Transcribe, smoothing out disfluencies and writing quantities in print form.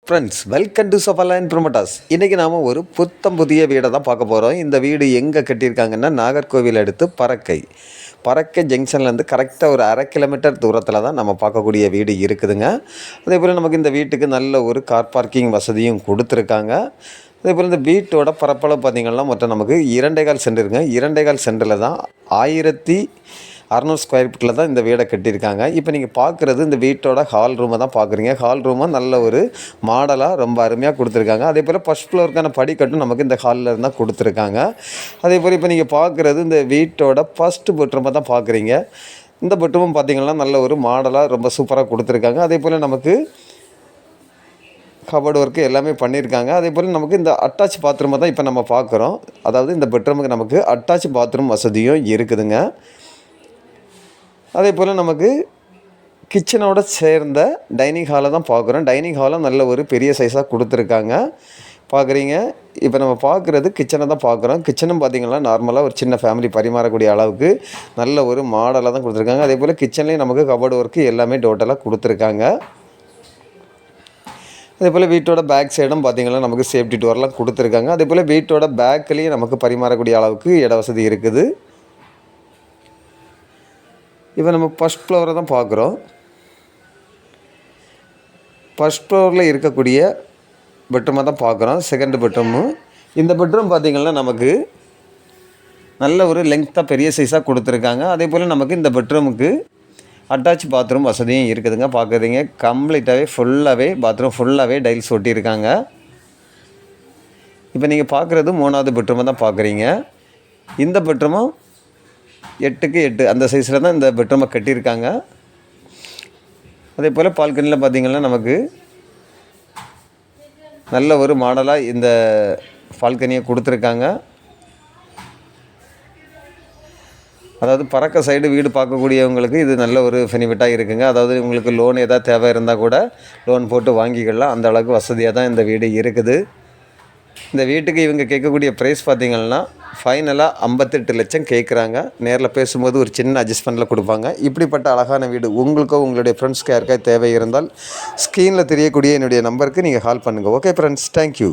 Friends welcome to சஃபாலைன் promoters. இன்றைக்கி நாம் ஒரு புதிய வீடை தான் பார்க்க போகிறோம். இந்த வீடு எங்கே கட்டியிருக்காங்கன்னா நாகர்கோவில் அடுத்து பறக்கை ஜங்ஷன்லேருந்து கரெக்டாக ஒரு 1/2 கிலோமீட்டர் தூரத்தில் தான் நம்ம பார்க்கக்கூடிய வீடு இருக்குதுங்க. அதே போல் நமக்கு இந்த வீட்டுக்கு நல்ல ஒரு கார் பார்க்கிங் வசதியும் கொடுத்துருக்காங்க. அதே போல் இந்த வீட்டோட பரப்பளவு பார்த்திங்கன்னா மொத்தம் நமக்கு 2.25 சென்ட் 2.25 சென்டில் தான் 1600 ஸ்கொயர் ஃபீட்டில் தான் இந்த வீடை கட்டியிருக்காங்க. இப்போ நீங்கள் பார்க்குறது இந்த வீட்டோட ஹால் ரூமை தான் பார்க்குறீங்க. ஹால் ரூமும் நல்ல ஒரு மாடலாக ரொம்ப அருமையாக கொடுத்துருக்காங்க. அதே போல் ஃபஸ்ட் ஃப்ளோருக்கான படிக்கட்டும் நமக்கு இந்த ஹாலில் இருந்தால் கொடுத்துருக்காங்க. அதே போல் இப்போ நீங்கள் பார்க்குறது இந்த வீட்டோட ஃபஸ்ட்டு பெட்ரூமை தான் பார்க்குறீங்க. இந்த பெட்ரூமும் பார்த்திங்கன்னா நல்ல ஒரு மாடலாக ரொம்ப சூப்பராக கொடுத்துருக்காங்க. அதே போல் நமக்கு கபோர்டு ஒர்க்கு எல்லாமே பண்ணியிருக்காங்க. அதே போல் நமக்கு இந்த அட்டாச் பாத்ரூமை தான் இப்போ நம்ம பார்க்குறோம். அதாவது இந்த பெட்ரூமுக்கு நமக்கு அட்டாச் பாத்ரூம் வசதியும் இருக்குதுங்க. அதே போல் நமக்கு கிச்சனோட சேர்ந்த டைனிங் ஹாலை தான் பார்க்குறோம். டைனிங் ஹாலும் நல்ல ஒரு பெரிய சைஸாக கொடுத்துருக்காங்க பார்க்குறீங்க. இப்போ நம்ம பார்க்குறது கிச்சனை தான் பார்க்குறோம். கிச்சனும் பார்த்திங்கன்னா நார்மலாக ஒரு சின்ன ஃபேமிலி பரிமாறக்கூடிய அளவுக்கு நல்ல ஒரு மாடலாக தான் கொடுத்துருக்காங்க. அதே போல் கிச்சன்லேயும் நமக்கு கபோர்டு ஒர்க்கு எல்லாமே டோட்டலாக கொடுத்துருக்காங்க. அதே போல் வீட்டோட பேக் சைடும் பார்த்திங்கன்னா நமக்கு சேஃப்டி டோர்லாம் கொடுத்துருக்காங்க. அதே போல் வீட்டோட பேக்லேயும் நமக்கு பரிமாறக்கூடிய அளவுக்கு இட வசதி இருக்குது. இப்போ நம்ம ஃபஸ்ட் ஃப்ளோரை தான் பார்க்குறோம். ஃபஸ்ட் ஃப்ளோரில் இருக்கக்கூடிய பெட்ரூமை தான் பார்க்குறோம். Second bedroom. இந்த பெட்ரூம் பார்த்திங்கன்னா நமக்கு நல்ல ஒரு லெங்க்த்தாக பெரிய சைஸாக கொடுத்துருக்காங்க. அதே போல் நமக்கு இந்த பெட்ரூமுக்கு அட்டாச் பாத்ரூம் வசதியும் இருக்குதுங்க. பார்க்குறீங்க கம்ப்ளீட்டாகவே பாத்ரூம் ஃபுல்லாகவே டைல்ஸ் ஒட்டியிருக்காங்க. இப்போ நீங்கள் பார்க்குறது 3வது பெட்ரூமை தான் பார்க்குறீங்க. இந்த பெட்ரூமும் 8க்கு 8 அந்த சைஸில் தான் இந்த பெட்ரூமை கட்டியிருக்காங்க. அதே போல் பால்கனியில் பார்த்திங்கன்னா நமக்கு நல்ல ஒரு மாடலாக இந்த பால்கனியை கொடுத்துருக்காங்க. அதாவது பறக்க சைடு வீடு பார்க்கக்கூடியவங்களுக்கு இது நல்ல ஒரு பெனிஃபிட்டாக இருக்குங்க. அதாவது உங்களுக்கு லோன் எதாவது தேவை இருந்தால் கூட லோன் போட்டு வாங்கிக்கலாம். அந்த அளவுக்கு வசதியாக தான் இந்த வீடு இருக்குது. இந்த வீட்டுக்கு இவங்க கேட்கக்கூடிய ப்ரைஸ் பார்த்திங்கன்னா ஃபைனலாக 58 லட்சம் கேட்குறாங்க. நேரில் பேசும்போது ஒரு சின்ன அட்ஜஸ்ட்மெண்ட்டில் கொடுப்பாங்க. இப்படிப்பட்ட அழகான வீடு உங்களுக்கோ உங்களுடைய ஃப்ரெண்ட்ஸ்க்கு யாருக்கா தேவை இருந்தால் ஸ்க்ரீனில் தெரியக்கூடிய என்னுடைய நம்பருக்கு நீங்கள் கால் பண்ணுங்கள். Okay friends, thank you.